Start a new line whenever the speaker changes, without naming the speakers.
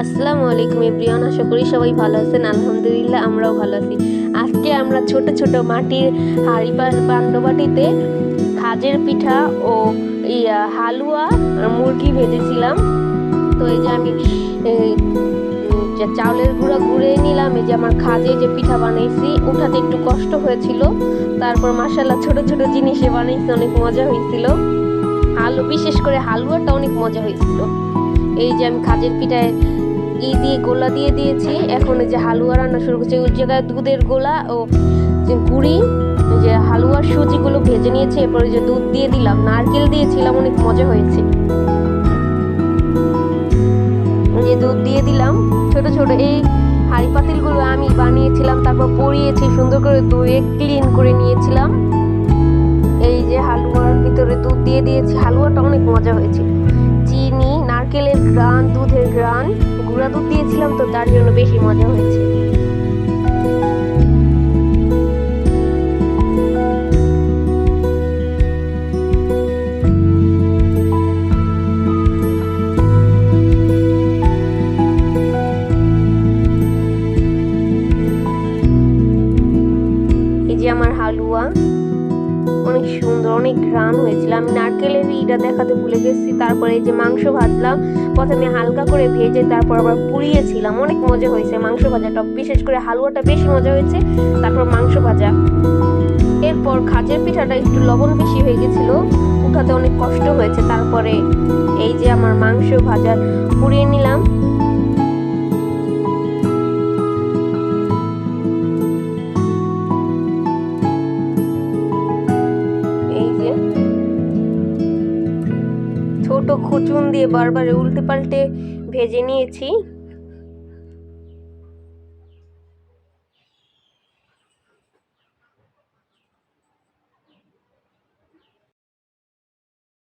আসসালামু আলাইকুম এভরিওয়ান, আশা করি সবাই ভালো আছেন। আলহামদুলিল্লাহ আমরাও ভালো আছি। আজকে আমরা ছোট ছোট মাটির হাঁড়ি বাটিতে খাজের পিঠা ও হালুয়া আর মুরগি ভেজেছিলাম। তো এই যে আমি যে চাউলের গুঁড়া গুঁড়ে নিলাম। এই যে আমার খাজে যে পিঠা বানাইছি উঠাতে একটু কষ্ট হয়েছিল, তারপর মাশাআল্লাহ ছোট ছোট জিনিসে বানাইছি, অনেক মজা হয়েছিল। বিশেষ করে হালুয়াটা অনেক মজা হয়েছিল। এই যে আমি খাজের পিঠায় দিয়ে গোলা দিয়ে দিয়েছি। এখন এই যে হালুয়া রান্না শুরু করছি। ওই জায়গায় দুধের গোলা ও যে গুঁড়ি, যে হালুয়ার সুজিগুলো ভেজে নিয়েছি। এরপরে যে দুধ দিয়ে দিলাম, নারকেল দিয়েছিলাম, অনেক মজা হয়েছে। যে দুধ দিয়ে দিলাম। ছোট ছোট এই হাঁড়ি পাতিলগুলো আমি বানিয়েছিলাম, তারপর পরিয়েছি সুন্দর করে, ধুয়ে ক্লিন করে নিয়েছিলাম। এই যে হালুয়ার ভিতরে দুধ দিয়ে দিয়েছি। হালুয়াটা অনেক মজা হয়েছে। চিনি, নারকেলের গ্রান, দুধের গ্রান, গুঁড়া দুধ দিয়েছিলাম, তো তার জন্য বেশি মজা হয়েছে। এই যে আমার হালুয়া অনেক সুন্দর, অনেক ঘ্রাণ হয়েছিল। আমি নারকেলের ইটা দেখাতে ভুলে গেছি। তারপরে এই যে মাংস ভাজলাম, প্রথমে হালকা করে ভেজে তারপর আবার পুড়িয়েছিলাম, অনেক মজা হয়েছে মাংস ভাজাটা। বিশেষ করে হালুয়াটা বেশি মজা হয়েছে, তারপর মাংস ভাজা। এরপর খাজের পিঠাটা একটু লবণ বেশি হয়ে গেছিল, উঠাতে অনেক কষ্ট হয়েছে। তারপরে এই যে আমার মাংস ভাজা পুড়িয়ে নিলাম। ছোট খুচুন দিয়ে বারবার উল্টে পাল্টে ভেজে নিয়েছি।